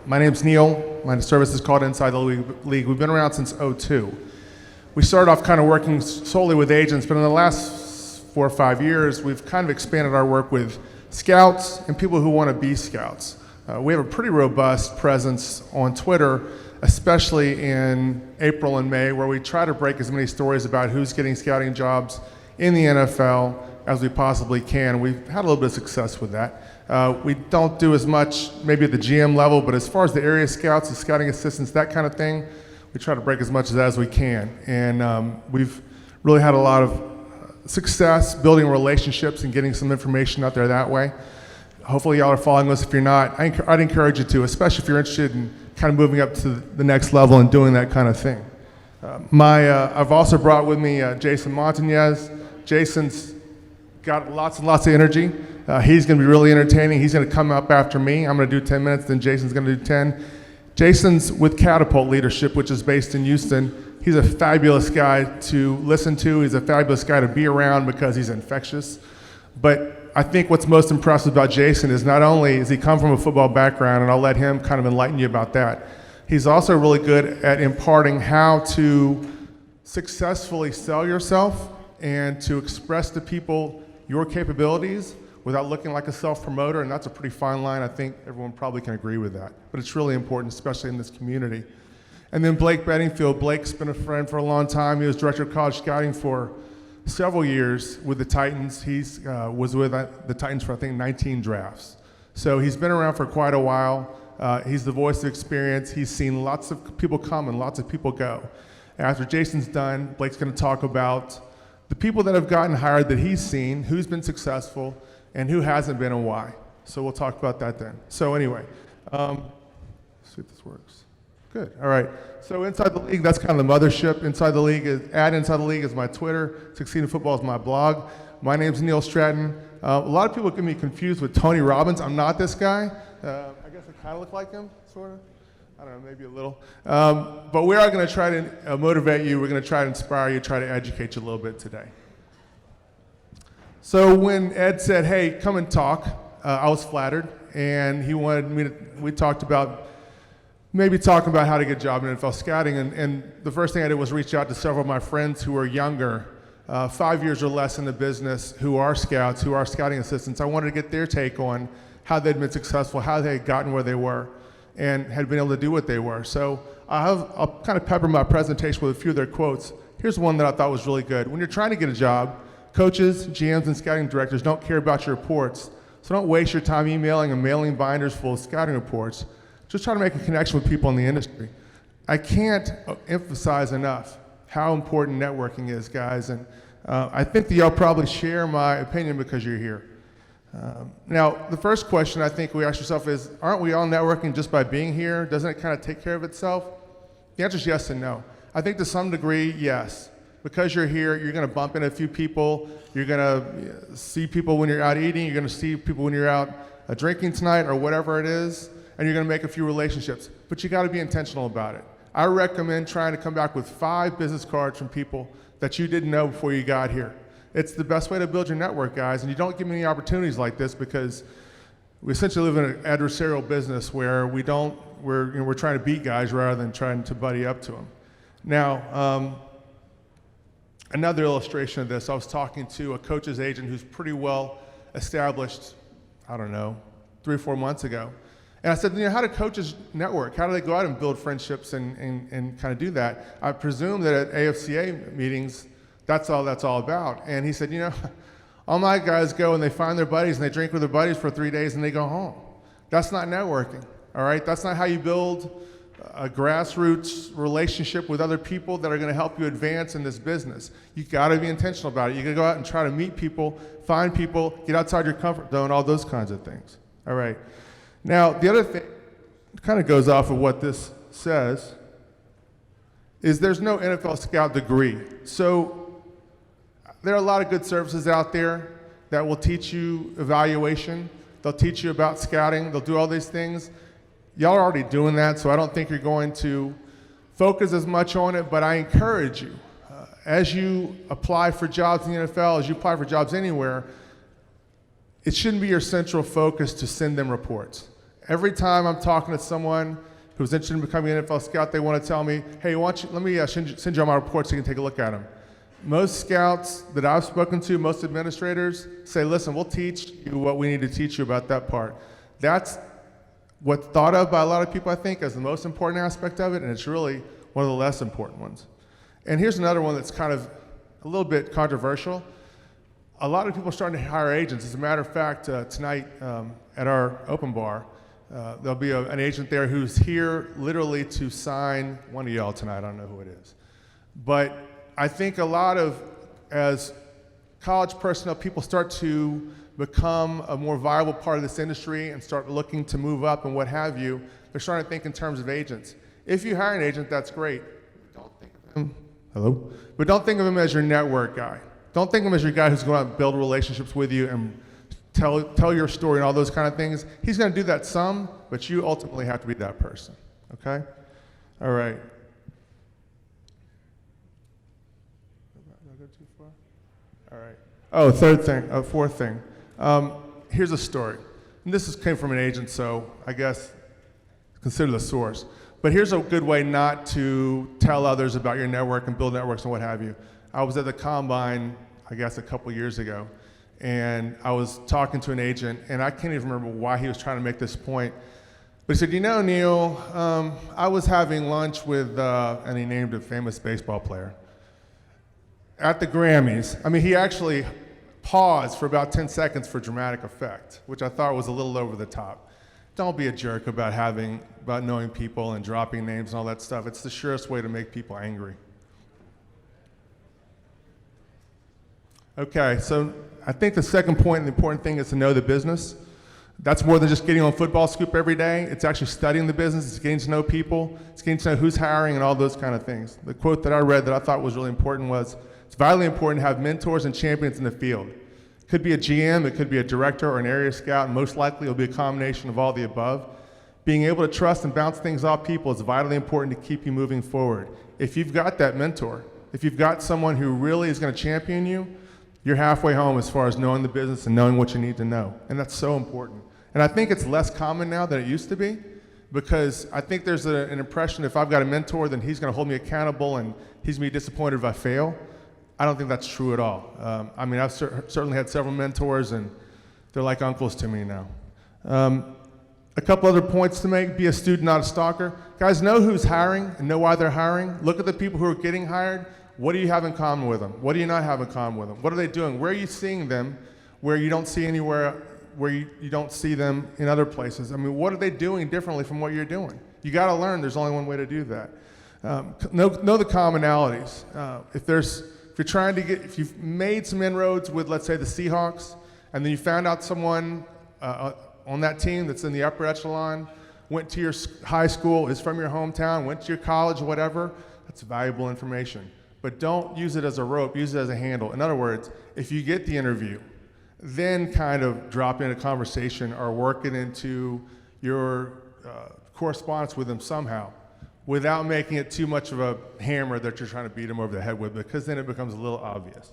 My name's Neil. My service is called Inside the League. We've been around since '02. We started off kind of working solely with agents, but in the last 4 or 5 years, we've kind of expanded our work with scouts and people who want to be scouts. We have a pretty robust presence on Twitter, especially in April and May, where we try to break as many stories about who's getting scouting jobs in the NFL as we possibly can. We've had a little bit of success with that. We don't do as much maybe at the GM level, but as far as the area scouts, the scouting assistants, that kind of thing, we try to break as much of that as we can. And we've really had a lot of success building relationships and getting some information out there that way. Hopefully y'all are following us. If you're not, I'd encourage you to, especially if you're interested in kind of moving up to the next level and doing that kind of thing. I've also brought with me Jason Montanez. Jason's got lots and lots of energy. He's going to be really entertaining. He's going to come up after me. I'm going to do 10 minutes, then Jason's going to do 10. Jason's with Catapult Leadership, which is based in Houston. He's a fabulous guy to listen to. He's a fabulous guy to be around because he's infectious. But I think what's most impressive about Jason is not only does he come from a football background, and I'll let him kind of enlighten you about that, he's also really good at imparting how to successfully sell yourself and to express to people your capabilities without looking like a self-promoter, and that's a pretty fine line. I think everyone probably can agree with that, but it's really important, especially in this community. And then Blake Beddingfield. Blake's been a friend for a long time. He was director of college scouting for several years with the Titans. He was with the Titans for, I think, 19 drafts. So he's been around for quite a while. He's the voice of experience. He's seen lots of people come and lots of people go. After Jason's done, Blake's going to talk about the people that have gotten hired that he's seen, who's been successful, and who hasn't been and why. So we'll talk about that then. So anyway, let's see if this works. Good, all right. So Inside the League, that's kind of the mothership. Inside the League is my Twitter. Succeed in Football is my blog. My name's Neil Stratton. A lot of people get me confused with Tony Robbins. I'm not this guy. I guess I kind of look like him, sort of. I don't know, maybe a little. But we are going to try to motivate you. We're going to try to inspire you, try to educate you a little bit today. So when Ed said, hey, come and talk, I was flattered, and he wanted me to, we talked about maybe talking about how to get a job in NFL scouting, and the first thing I did was reach out to several of my friends who are younger, 5 years or less in the business, who are scouts, who are scouting assistants. I wanted to get their take on how they'd been successful, how they had gotten where they were, and had been able to do what they were. So I'll kind of pepper my presentation with a few of their quotes. Here's one that I thought was really good. When you're trying to get a job, coaches, GMs, and scouting directors don't care about your reports, so don't waste your time emailing and mailing binders full of scouting reports. Just try to make a connection with people in the industry. I can't emphasize enough how important networking is, guys, and I think that y'all probably share my opinion because you're here. Now, the first question I think we ask yourself is, aren't we all networking just by being here? Doesn't it kind of take care of itself? The answer is yes and no. I think to some degree, yes. Because you're here, you're going to bump into a few people. You're going to see people when you're out eating. You're going to see people when you're out drinking tonight or whatever it is. And you're going to make a few relationships. But you got to be intentional about it. I recommend trying to come back with 5 business cards from people that you didn't know before you got here. It's the best way to build your network, guys. And you don't get many opportunities like this because we essentially live in an adversarial business where we're trying to beat guys rather than trying to buddy up to them. Now, another illustration of this, I was talking to a coach's agent who's pretty well established, I don't know, 3 or 4 months ago. And I said, how do coaches network? How do they go out and build friendships and kind of do that? I presume that at AFCA meetings, that's all about. And he said, all my guys go and they find their buddies and they drink with their buddies for 3 days and they go home. That's not networking, all right? That's not how you build a grassroots relationship with other people that are going to help you advance in this business. You got to be intentional about it. You got to go out and try to meet people, find people, get outside your comfort zone, all those kinds of things. All right. Now, the other thing kind of goes off of what this says is there's no NFL scout degree. So there are a lot of good services out there that will teach you evaluation. They'll teach you about scouting. They'll do all these things. Y'all are already doing that, so I don't think you're going to focus as much on it, but I encourage you, as you apply for jobs in the NFL, as you apply for jobs anywhere, it shouldn't be your central focus to send them reports. Every time I'm talking to someone who's interested in becoming an NFL scout, they want to tell me, hey, let me send you all my reports so you can take a look at them. Most scouts that I've spoken to, most administrators, say, listen, we'll teach you what we need to teach you about that part. That's what's thought of by a lot of people, I think, as the most important aspect of it, and it's really one of the less important ones. And here's another one that's kind of a little bit controversial. A lot of people are starting to hire agents. As a matter of fact, tonight at our open bar, there'll be an agent there who's here literally to sign one of y'all tonight. I don't know who it is. But I think a lot of, as college personnel, people start to become a more viable part of this industry and start looking to move up and what have you, they're starting to think in terms of agents. If you hire an agent, that's great. Don't think of him, hello? But don't think of him as your network guy. Don't think of him as your guy who's going to build relationships with you and tell your story and all those kind of things. He's going to do that some, but you ultimately have to be that person, okay? All right. All right. Oh, fourth thing. Here's a story. And this came from an agent, so I guess consider the source. But here's a good way not to tell others about your network and build networks and what have you. I was at the Combine, I guess a couple years ago, and I was talking to an agent, and I can't even remember why he was trying to make this point. But he said, you know, Neil, I was having lunch with, and he named a famous baseball player, at the Grammys. I mean, he actually paused for about 10 seconds for dramatic effect, which I thought was a little over the top. Don't be a jerk about knowing people and dropping names and all that stuff. It's the surest way to make people angry. Okay, so I think the second point and the important thing is to know the business. That's more than just getting on Football Scoop every day. It's actually studying the business. It's getting to know people. It's getting to know who's hiring and all those kind of things. The quote that I read that I thought was really important was, it's vitally important to have mentors and champions in the field. It could be a GM, it could be a director or an area scout, and most likely it'll be a combination of all the above. Being able to trust and bounce things off people is vitally important to keep you moving forward. If you've got that mentor, if you've got someone who really is going to champion you, you're halfway home as far as knowing the business and knowing what you need to know. And that's so important. And I think it's less common now than it used to be, because I think there's an impression if I've got a mentor, then he's going to hold me accountable and he's going to be disappointed if I fail. I don't think that's true at all. I mean, I've certainly had several mentors, and they're like uncles to me now. A couple other points to make: be a student, not a stalker. Guys, know who's hiring and know why they're hiring. Look at the people who are getting hired. What do you have in common with them? What do you not have in common with them? What are they doing? Where are you seeing them where you don't see anywhere, where you don't see them in other places? I mean, what are they doing differently from what you're doing? You got to learn. There's only one way to do that. Know the commonalities. If you've made some inroads with, let's say, the Seahawks, and then you found out someone on that team that's in the upper echelon, went to your high school, is from your hometown, went to your college, whatever, that's valuable information. But don't use it as a rope, use it as a handle. In other words, if you get the interview, then kind of drop in a conversation or work it into your correspondence with them somehow, without making it too much of a hammer that you're trying to beat them over the head with, because then it becomes a little obvious.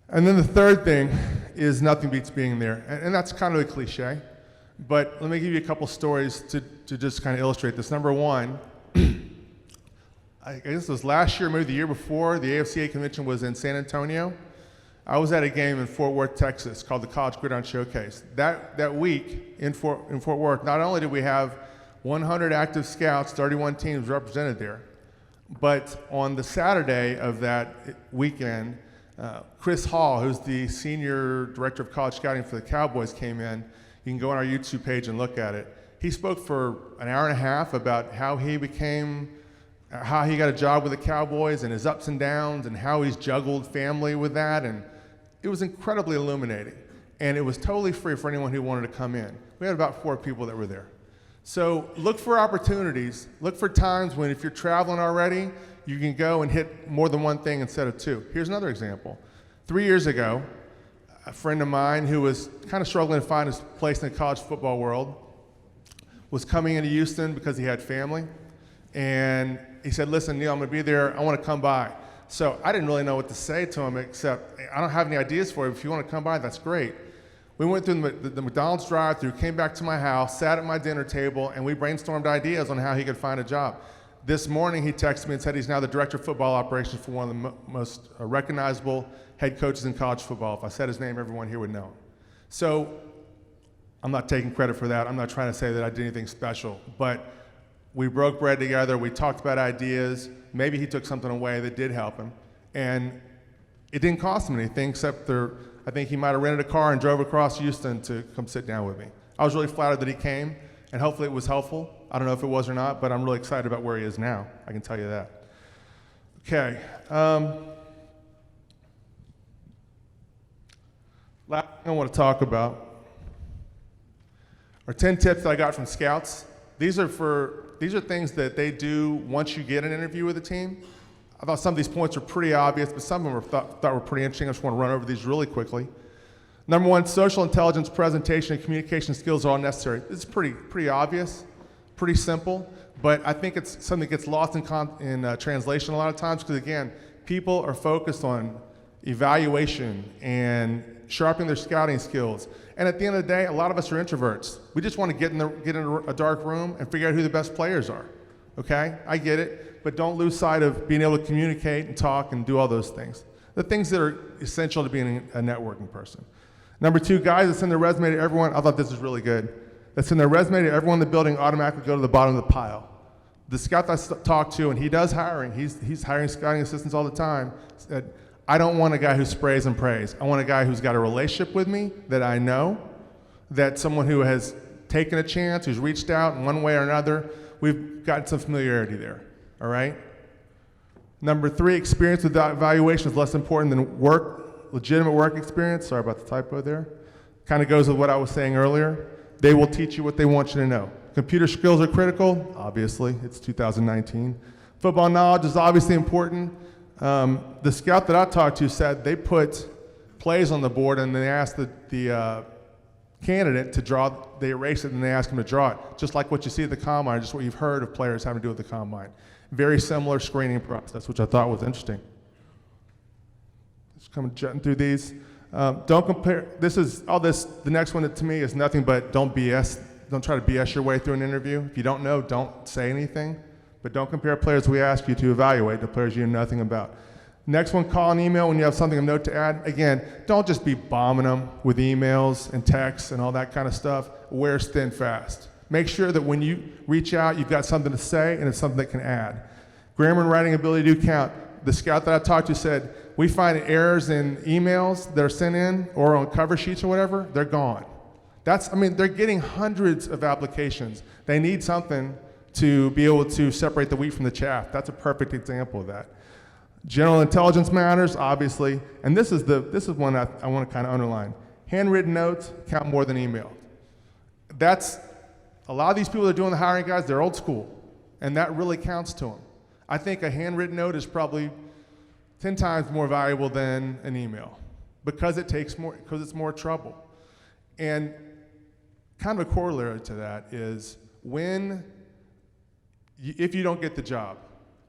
And then the third thing is nothing beats being there. And that's kind of a cliche, but let me give you a couple stories to just kind of illustrate this. Number one, I guess it was last year, maybe the year before, the AFCA convention was in San Antonio. I was at a game in Fort Worth, Texas, called the College Gridiron Showcase. That week in Fort Worth, not only did we have 100 active scouts, 31 teams represented there, but on the Saturday of that weekend, Chris Hall, who's the senior director of college scouting for the Cowboys, came in. You can go on our YouTube page and look at it. He spoke for an hour and a half about how he got a job with the Cowboys and his ups and downs and how he's juggled family with that, and it was incredibly illuminating. And it was totally free for anyone who wanted to come in. We had about 4 people that were there. So look for opportunities. Look for times when, if you're traveling already, you can go and hit more than one thing instead of 2. Here's another example. 3 years ago, a friend of mine who was kind of struggling to find his place in the college football world was coming into Houston because he had family. And he said, listen, Neil, I'm going to be there. I want to come by. So I didn't really know what to say to him, except I don't have any ideas for you. If you want to come by, that's great. We went through the McDonald's drive-thru, came back to my house, sat at my dinner table, and we brainstormed ideas on how he could find a job. This morning, he texted me and said he's now the director of football operations for one of the most recognizable head coaches in college football. If I said his name, everyone here would know him. So I'm not taking credit for that. I'm not trying to say that I did anything special, but we broke bread together. We talked about ideas. Maybe he took something away that did help him, and it didn't cost him anything except I think he might have rented a car and drove across Houston to come sit down with me. I was really flattered that he came, and hopefully it was helpful. I don't know if it was or not, but I'm really excited about where he is now. I can tell you that. Okay. Last thing I want to talk about are 10 tips that I got from scouts. These are things that they do once you get an interview with a team. I thought some of these points are pretty obvious, but some of them thought were pretty interesting. I just want to run over these really quickly. Number one, social intelligence, presentation, and communication skills are all necessary. This is pretty obvious, pretty simple, but I think it's something that gets lost in translation a lot of times because, again, people are focused on evaluation and sharpening their scouting skills. And at the end of the day, a lot of us are introverts. We just want to get in a dark room and figure out who the best players are. Okay? I get it, but don't lose sight of being able to communicate and talk and do all those things. The things that are essential to being a networking person. Number two, guys that send their resume to everyone, I thought this was really good. That send their resume to everyone in the building automatically go to the bottom of the pile. The scout that I talked to, and he does hiring, he's hiring scouting assistants all the time, said, I don't want a guy who sprays and prays. I want a guy who's got a relationship with me that I know, that someone who has taken a chance, who's reached out in one way or another. We've got some familiarity there, all right? Number three, experience with evaluation is less important than legitimate work experience. Sorry about the typo there. Kind of goes with what I was saying earlier. They will teach you what they want you to know. Computer skills are critical, obviously, it's 2019. Football knowledge is obviously important. The scout that I talked to said they put plays on the board and they asked the candidate to draw, they erase it and they ask him to draw it, just like what you see at the combine, just what you've heard of players having to do with the combine. Very similar screening process, which I thought was interesting. Just come jetting through these. Don't compare, the next one to me is nothing but don't BS, don't try to BS your way through an interview. If you don't know, don't say anything, but don't compare players we ask you to evaluate to players you know nothing about. Next one, call and email when you have something of note to add. Again, don't just be bombing them with emails and texts and all that kind of stuff. Wear thin fast. Make sure that when you reach out, you've got something to say and it's something that can add. Grammar and writing ability do count. The scout that I talked to said, we find errors in emails that are sent in or on cover sheets or whatever, they're gone. They're getting hundreds of applications. They need something to be able to separate the wheat from the chaff. That's a perfect example of that. General intelligence matters, obviously, and this is one I want to kind of underline. Handwritten notes count more than email. A lot of these people that are doing the hiring, guys, they're old school, and that really counts to them. I think a handwritten note is probably 10 times more valuable than an email because it's more trouble. And kind of a corollary to that is if you don't get the job,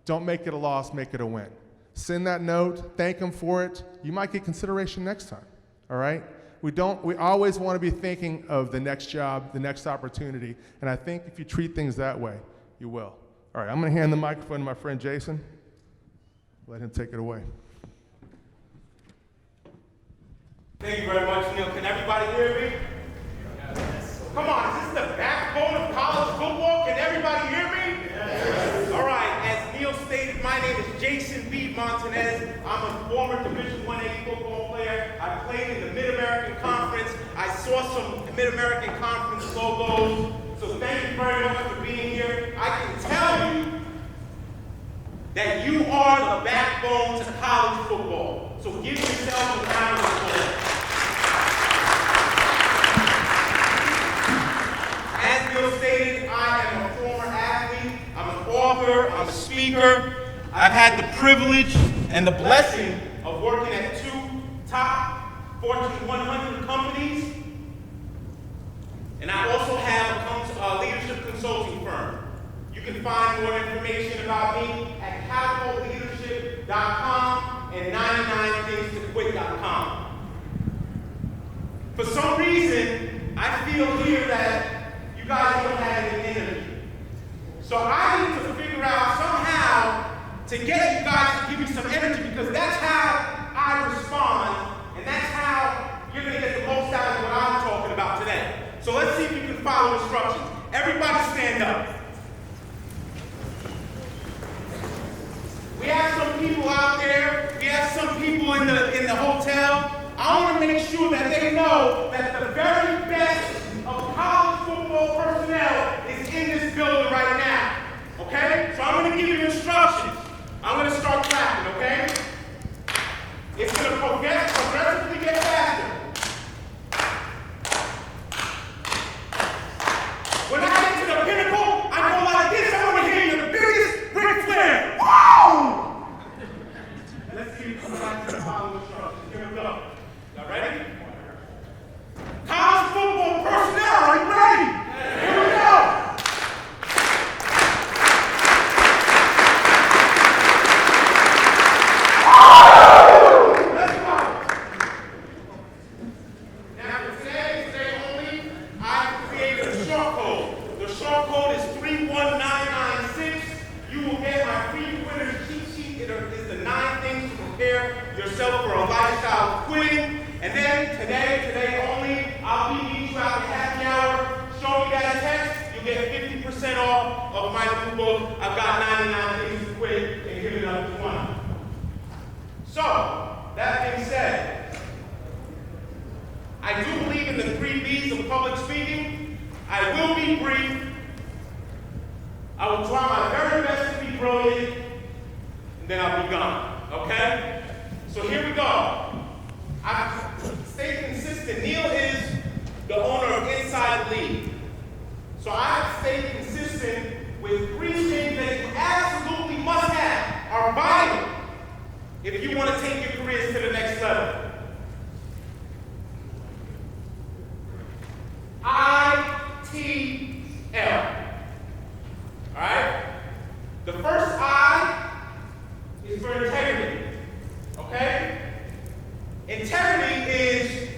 don't make it a loss, make it a win. Send that note, thank them for it. You might get consideration next time, all right? We always want to be thinking of the next job, the next opportunity, and I think if you treat things that way, you will. All right, I'm going to hand the microphone to my friend Jason. Let him take it away. Thank you very much, Neil. Can everybody hear me? Yes. Come on, is this the backbone of college football? Can everybody hear me? Yes. All right, as Neil stated, my name is Jason B. Montanez. I'm a former Division I football player. I played in the Mid-American Conference. I saw some Mid-American Conference logos. So thank you very much for being here. I can tell you that you are the backbone to college football. So give yourself a round of applause. As Bill stated, I am a former athlete, I'm an author, I'm a speaker. I've had the privilege and the blessing of working at 2 top Fortune 100 companies. And I also have a leadership consulting firm. You can find more information about me at catapultleadership.com and 99thingstoquit.com. For some reason, I feel here that you guys don't have any energy. So I need to figure out somehow to get you guys to give me some energy, because that's how I respond, and that's how you're going to get the most out of what I'm talking about today. So let's see if you can follow instructions. Everybody stand up. We have some people out there. We have some people in the hotel. I want to make sure that they know that the very best of college football personnel is in this building right now. Okay? So I'm going to give you instructions. I'm going to start clapping, okay? It's going to progressively get faster. When I get to the pinnacle, I go like this. I want to hear you the biggest Ric Flair. Whoa! Let's see if you can follow instructions. Here we go. Y'all ready? College football personnel, are you ready? Here we go. Let's go. Now for today only, I've created a short code. The short code is 31996. You will get my free quitter cheat sheet. It is the 9 things to prepare yourself for a lifestyle of quitting. And then today only, I'll be meeting you out at happy hour. Show me that text, you'll get 50% off of my new book. I've got 99 things to quit and give it up to 1. So, that being said, I do believe in the 3 B's of public speaking. I will be brief. I will try my very best to be brilliant, and then I'll be gone, okay? So here we go. I've stayed consistent. Neil is the owner of Inside the League. So I've stayed consistent with 3 things that you absolutely must have, are vital, if you want to take your careers to the next level. ITL. All right? The first I is for integrity. Okay? Integrity is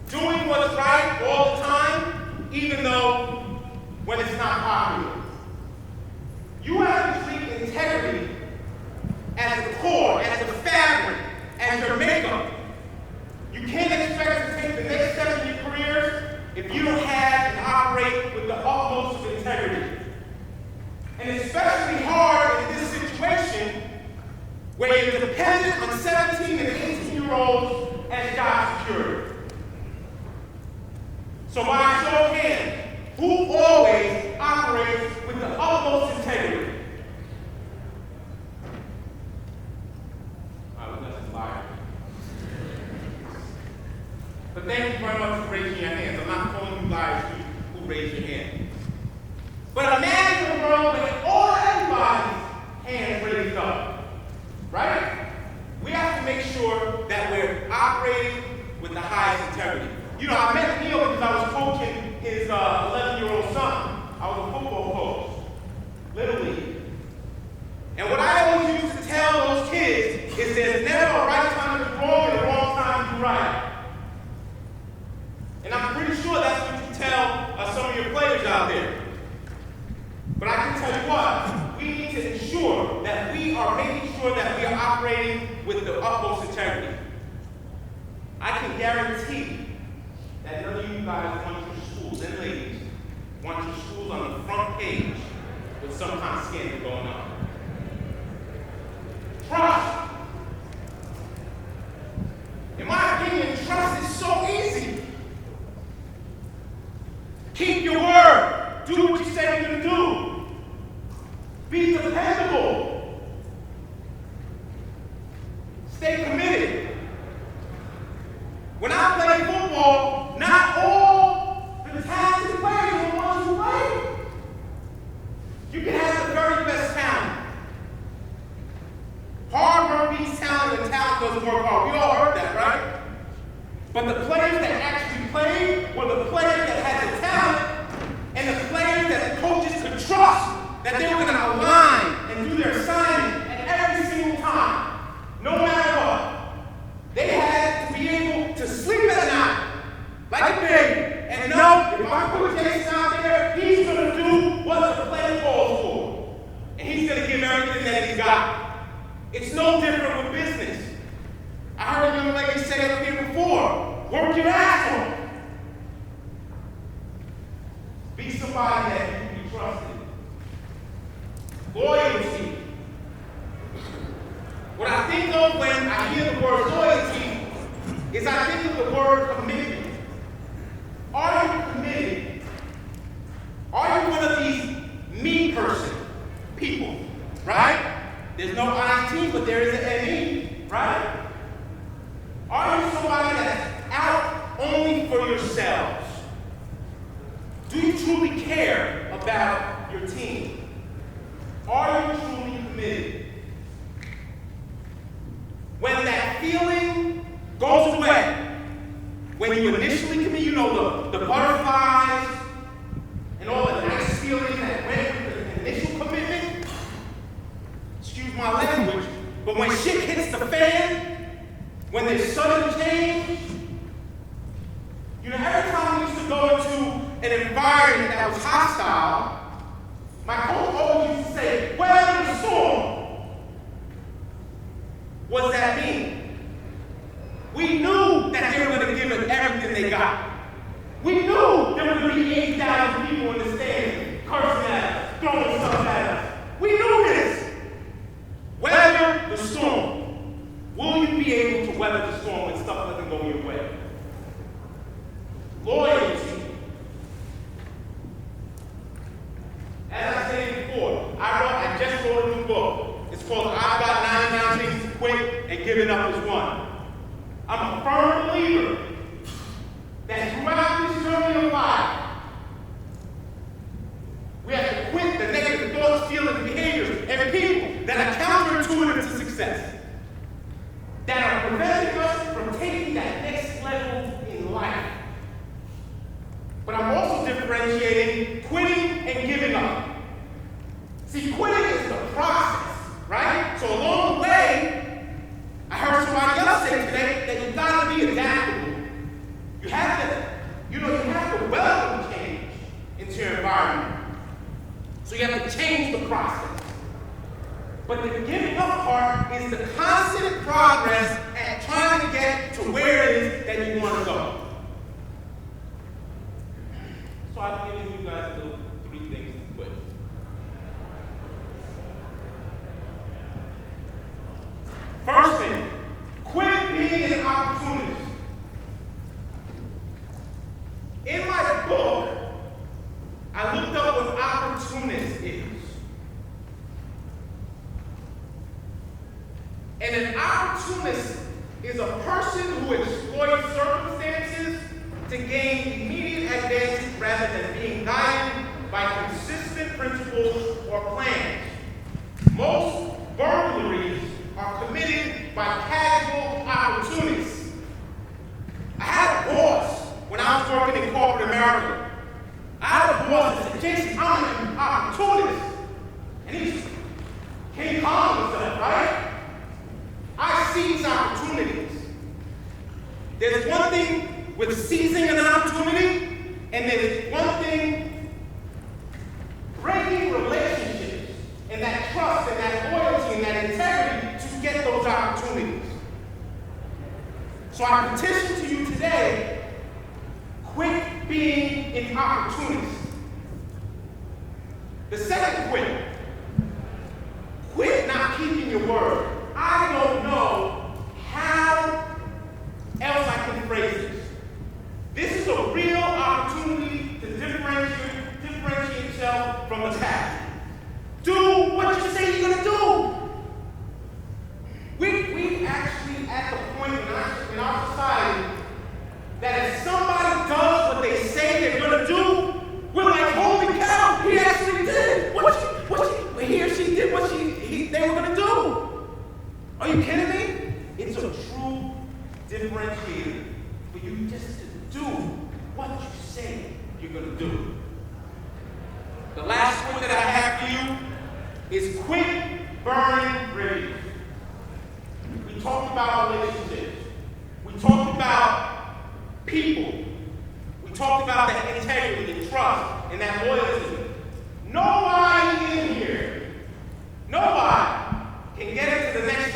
doing what's right all the time, even though when it's not popular. You have to treat integrity as the core, as the fabric, as your makeup. You can't expect to take the next step in your careers if you don't have and operate with the utmost of integrity. And it's especially hard in this situation where you're dependent on 17 and 18-year-olds as job security. So by show of hands, who always operates with the utmost integrity? But thank you very much for raising your hands. I'm not calling you liars who raise your hand. But imagine a world where everybody's hands raised up. Right? We have to make sure that we're operating with the highest integrity. You know, I met Neil because I was coaching his 11-year-old son. I was a football coach, Little League. And what I always used to tell those kids is there's never a right time to do wrong and a wrong time to do right. And I'm pretty sure that's what you tell some of your players out there. But I can tell you what, we need to ensure that we are making sure that we are operating with the utmost integrity. I can guarantee that none of you guys want your schools, and ladies, want your schools on the front page with some kind of scandal going on. Trust. In my opinion, trust is so easy. Keep your word. Do what you say you're going to do. Be dependable. Stay committed. When I play football, not all the talented players are the ones who play. You can have the very best talent. Hard work beats talent, and talent doesn't work hard. We all heard that, right? But the players that actually played were the players that had the talent and the players that the coaches could trust that they were going to align and do their assignment at every single time, no matter what. They had to be able to sleep at night like It's no different with business. I heard a young lady say up here before, work your ass off. Be somebody that you can be trusted. Loyalty. What I think of when I hear the word loyalty is I think of the word commitment. Are you committed? Are you one of these me person people, right? There's no IT, but there is an ME, right? Are you somebody that's out only for yourselves? Do you truly care about your team? Are you truly committed? When that feeling goes away, when you initially commit, you know, the butterflies and all the nice feelings that went with the initial commitment, excuse my language, but when shit hits the fan, when there's sudden change, you know, every time we used to go into an environment that was hostile, my coach always used to say, weather the storm. What does that mean? We knew that they were going to give it everything they got. We knew there were going to be 8,000 people in the stands cursing at us, throwing stuff at us. We knew this. Weather the storm. Will you be able to weather the storm when stuff doesn't go your way? Loyalty. As I said before, I just wrote a new book. It's called I've Got 99 Things to Quit and Giving Up Is One. I'm a firm believer that throughout this journey of life, we have to quit the negative thoughts, feelings, behaviors, and people that are counterintuitive to success, that are preventing us from taking that next level in life. But I'm also differentiating quitting and giving up. See, quitting is the process, right? So along the way, I heard somebody else say today that you've got to be adaptable. You have to welcome change into your environment. So you have to change the process. But the giving up part is the constant progress at trying to get to where it is that you want to go. So I've given you guys a little 3 things to quit. First thing, quit being an opportunist. In my book, I looked up what opportunist is. And an opportunist is a person who exploits circumstances to gain immediate advantage rather than being guided by consistent principles or plans. Most burglaries are committed by casual opportunists. I had a boss when I was working in corporate America. I had a boss that said, Jason, I'm an opportunist. And he just came calm himself, right? I seize opportunities. There's one thing with seizing an opportunity, and there's one thing breaking relationships and that trust and that loyalty and that integrity to get those opportunities. So I petition to you today, quit being an opportunist. The second quit not keeping your word. I don't know how else I can phrase this. This is a real opportunity to differentiate yourself from the pack. Do what you say you're going to do. We actually at the point in our society that if somebody does what they say they're going to do, we're like, holy cow, he actually did he or she did what they were going to do. Are you kidding me? It's a true differentiator for you just to do what you say you're going to do. The last point that I have for you is quit burning bridges. We talked about relationships. We talked about people. We talked about that integrity and trust and that loyalty. Nobody in here, nobody can get into the next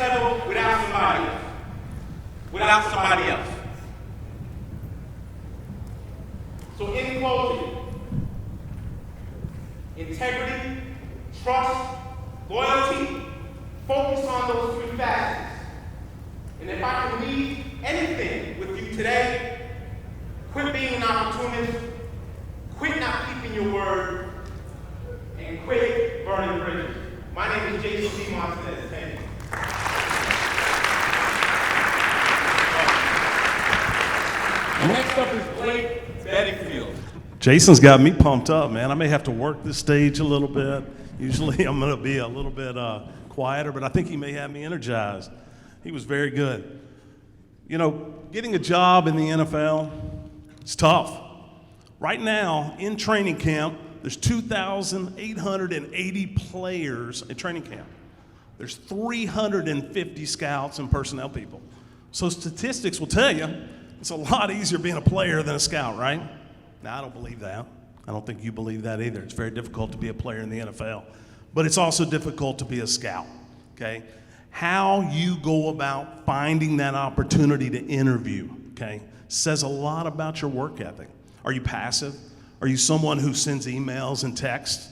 integrity, trust, loyalty. Focus on those three facets. And if I can leave anything with you today, quit being an opportunist, quit not keeping your word, and quit burning bridges. My name is Jason D. Montanez. Thank you. Next up is Blake Beddingfield. Jason's got me pumped up, man. I may have to work this stage a little bit. Usually I'm going to be a little bit quieter, but I think he may have me energized. He was very good. You know, getting a job in the NFL, it's tough. Right now, in training camp, there's 2,880 players in training camp. There's 350 scouts and personnel people. So statistics will tell you it's a lot easier being a player than a scout, right? Now, I don't believe that. I don't think you believe that either. It's very difficult to be a player in the NFL. But it's also difficult to be a scout, okay? How you go about finding that opportunity to interview, okay, says a lot about your work ethic. Are you passive? Are you someone who sends emails and texts,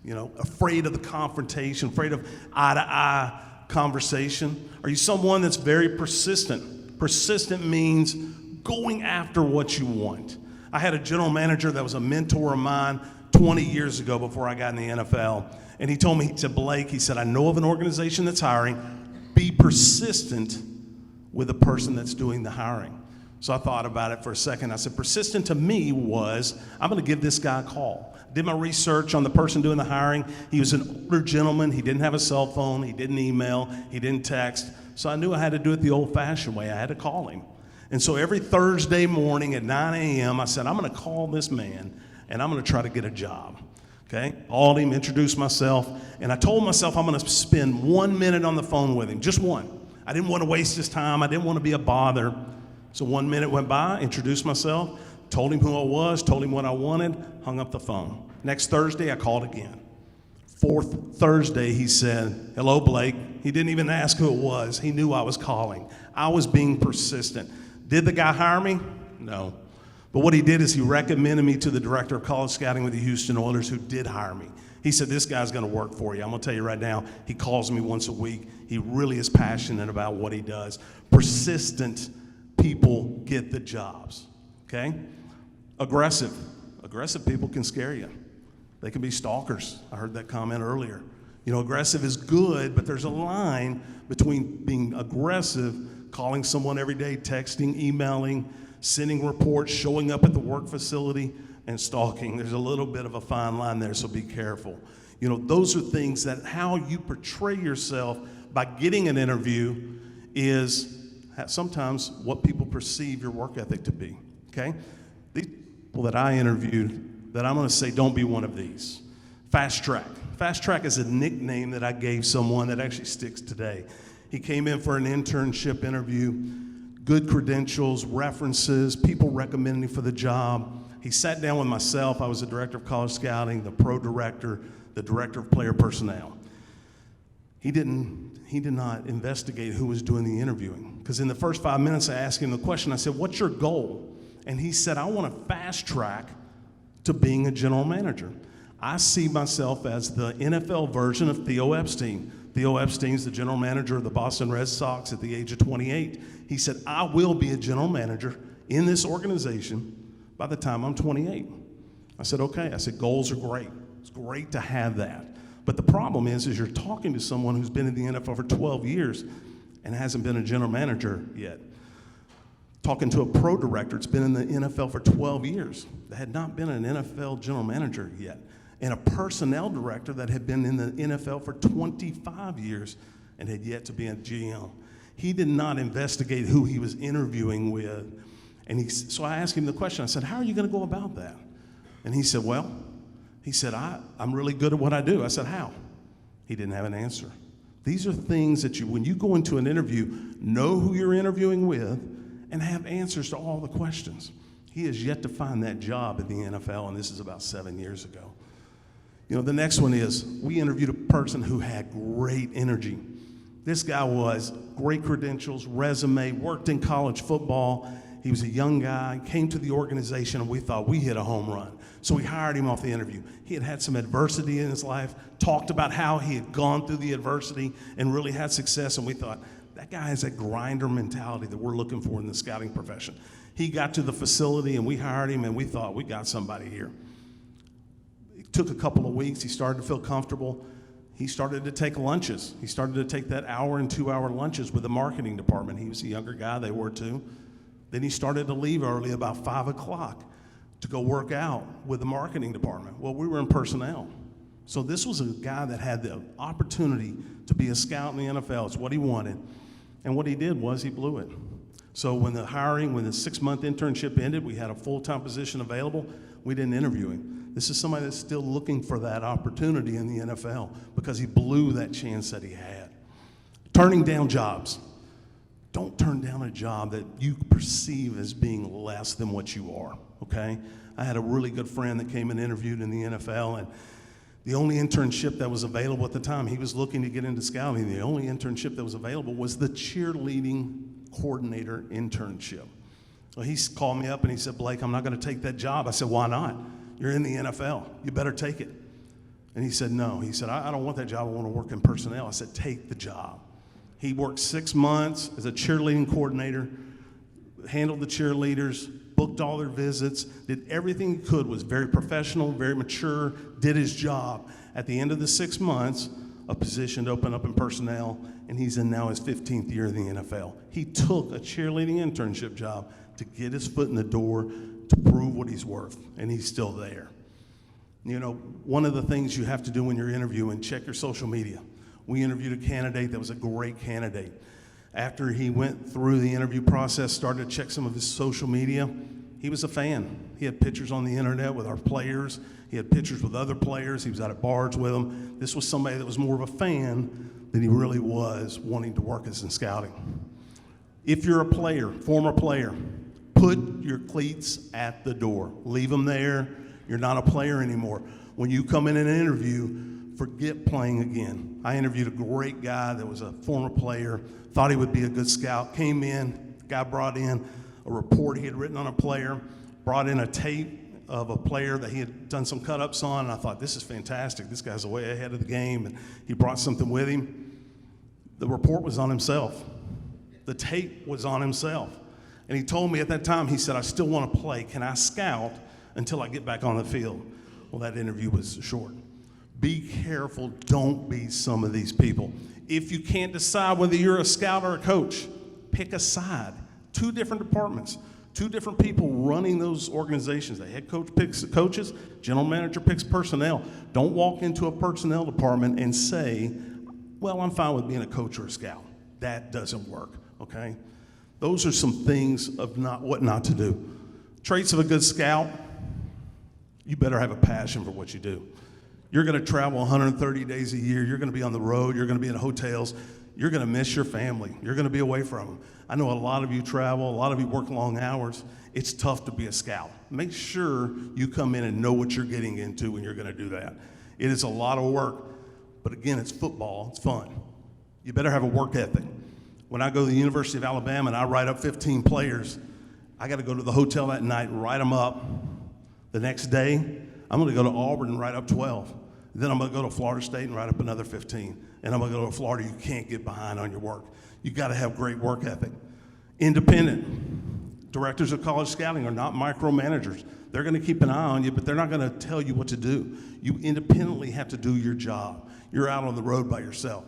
you know, afraid of the confrontation, afraid of eye-to-eye conversation? Are you someone that's very persistent? Persistent means going after what you want. I had a general manager that was a mentor of mine 20 years ago before I got in the NFL. And he told me, he said, Blake, he said, I know of an organization that's hiring. Be persistent with the person that's doing the hiring. So I thought about it for a second. I said, persistent to me was, I'm going to give this guy a call. Did my research on the person doing the hiring. He was an older gentleman. He didn't have a cell phone. He didn't email. He didn't text. So I knew I had to do it the old-fashioned way. I had to call him. And so every Thursday morning at 9 a.m., I said, I'm going to call this man, and I'm going to try to get a job. Okay? Called him, introduced myself, and I told myself I'm going to spend 1 minute on the phone with him, just one. I didn't want to waste his time. I didn't want to be a bother. So 1 minute went by, introduced myself, told him who I was, told him what I wanted, hung up the phone. Next Thursday, I called again. Fourth Thursday, he said, hello, Blake. He didn't even ask who it was. He knew I was calling. I was being persistent. Did the guy hire me? No. But what he did is he recommended me to the director of college scouting with the Houston Oilers, who did hire me. He said, this guy's going to work for you. I'm going to tell you right now, he calls me once a week. He really is passionate about what he does. Persistent people get the jobs, okay? Aggressive people can scare you. They can be stalkers. I heard that comment earlier. You know, aggressive is good, but there's a line between being aggressive, calling someone every day, texting, emailing, sending reports, showing up at the work facility, and stalking. There's a little bit of a fine line there, so be careful. You know, those are things that how you portray yourself by getting an interview is sometimes what people perceive your work ethic to be, okay? These people that I interviewed, that I'm gonna say don't be one of these. Fast Track. Fast Track is a nickname that I gave someone that actually sticks today. He came in for an internship interview, good credentials, references, people recommending him for the job. He sat down with myself. I was the director of college scouting, the pro director, the director of player personnel. He did not investigate who was doing the interviewing. Because in the first 5 minutes, I asked him the question. I said, what's your goal? And he said, I want to fast track to being a general manager. I see myself as the NFL version of Theo Epstein. Theo Epstein's the general manager of the Boston Red Sox at the age of 28. He said, I will be a general manager in this organization by the time I'm 28. I said, okay. I said, goals are great. It's great to have that. But the problem is you're talking to someone who's been in the NFL for 12 years and hasn't been a general manager yet. Talking to a pro director that's been in the NFL for 12 years that had not been an NFL general manager yet. And a personnel director that had been in the NFL for 25 years and had yet to be a GM. He did not investigate who he was interviewing with. And so I asked him the question. I said, how are you going to go about that? And he said, well, I'm really good at what I do. I said, how? He didn't have an answer. These are things that when you go into an interview, know who you're interviewing with and have answers to all the questions. He has yet to find that job in the NFL, and this is about 7 years ago. You know, the next one is, we interviewed a person who had great energy. This guy was great credentials, resume, worked in college football. He was a young guy, came to the organization, and we thought we hit a home run. So we hired him off the interview. He had had some adversity in his life, talked about how he had gone through the adversity and really had success, and we thought, that guy has a grinder mentality that we're looking for in the scouting profession. He got to the facility and we hired him and we thought, we got somebody here. It took a couple of weeks. He started to feel comfortable. He started to take lunches. He started to take that hour and 2 hour lunches with the marketing department. He was a younger guy, they were too. Then he started to leave early, about 5 o'clock, to go work out with the marketing department. Well, we were in personnel. So this was a guy that had the opportunity to be a scout in the NFL. It's what he wanted. And what he did was he blew it. So when the 6-month internship ended, we had a full-time position available. We didn't interview him. This is somebody that's still looking for that opportunity in the NFL because he blew that chance that he had. Turning down jobs. Don't turn down a job that you perceive as being less than what you are, okay? I had a really good friend that came and interviewed in the NFL, and the only internship that was available at the time, he was looking to get into scouting. The only internship that was available was the cheerleading coordinator internship. So he called me up and he said, Blake, I'm not going to take that job. I said, why not? You're in the NFL. You better take it. And he said, no. He said, I don't want that job. I want to work in personnel. I said, take the job. He worked 6 months as a cheerleading coordinator, handled the cheerleaders, booked all their visits, did everything he could, was very professional, very mature, did his job. At the end of the 6 months, a position opened up in personnel, and he's in now his 15th year in the NFL. He took a cheerleading internship job to get his foot in the door to prove what he's worth, and he's still there. You know, one of the things you have to do when you're interviewing, check your social media. We interviewed a candidate that was a great candidate. After he went through the interview process, started to check some of his social media, he was a fan. He had pictures on the internet with our players. He had pictures with other players. He was out at bars with them. This was somebody that was more of a fan than he really was wanting to work as in scouting. If you're a player, former player, put your cleats at the door. Leave them there. You're not a player anymore. When you come in an interview, forget playing again. I interviewed a great guy that was a former player, thought he would be a good scout, came in, guy brought in a report he had written on a player, brought in a tape of a player that he had done some cut-ups on, and I thought, this is fantastic. This guy's way ahead of the game, and he brought something with him. The report was on himself. The tape was on himself. And he told me at that time, he said, I still want to play. Can I scout until I get back on the field? Well, that interview was short. Be careful, don't be some of these people. If you can't decide whether you're a scout or a coach, pick a side. 2 different departments, 2 different people running those organizations. The head coach picks the coaches, general manager picks personnel. Don't walk into a personnel department and say, well, I'm fine with being a coach or a scout. That doesn't work, okay? Those are some things of what not to do. Traits of a good scout, you better have a passion for what you do. You're going to travel 130 days a year. You're going to be on the road. You're going to be in hotels. You're going to miss your family. You're going to be away from them. I know a lot of you travel. A lot of you work long hours. It's tough to be a scout. Make sure you come in and know what you're getting into when you're going to do that. It is a lot of work, but again, it's football. It's fun. You better have a work ethic. When I go to the University of Alabama and I write up 15 players, I got to go to the hotel that night and write them up. The next day, I'm going to go to Auburn and write up 12. Then I'm going to go to Florida State and write up another 15. And I'm going to go to Florida. You can't get behind on your work. You got to have great work ethic. Independent. Directors of college scouting are not micromanagers. They're going to keep an eye on you, but they're not going to tell you what to do. You independently have to do your job. You're out on the road by yourself.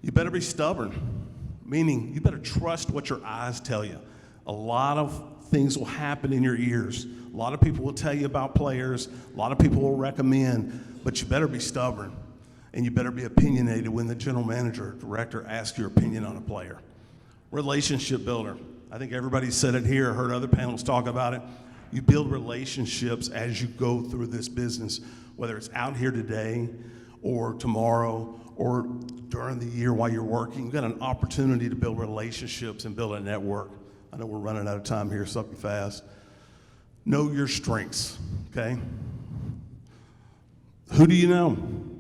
You better be stubborn, meaning you better trust what your eyes tell you. A lot of things will happen in your ears. A lot of people will tell you about players. A lot of people will recommend, but you better be stubborn, and you better be opinionated when the general manager or director asks your opinion on a player. Relationship builder. I think everybody said it here, heard other panels talk about it. You build relationships as you go through this business, whether it's out here today or tomorrow or during the year while you're working. You've got an opportunity to build relationships and build a network. I know we're running out of time here, so I'll be fast. Know your strengths, okay? Who do you know?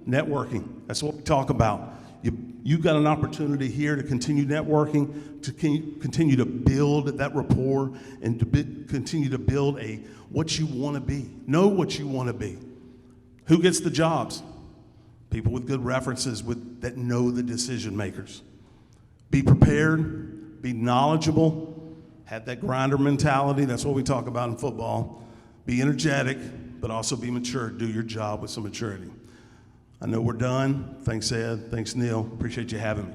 Networking. That's what we talk about. You've got an opportunity here to continue networking, to continue to build that rapport, and to continue to build what you want to be. Know what you want to be. Who gets the jobs? People with good references that know the decision makers. Be prepared, be knowledgeable, have that grinder mentality. That's what we talk about in football. Be energetic, but also be mature. Do your job with some maturity. I know we're done. Thanks, Ed. Thanks, Neil. Appreciate you having me.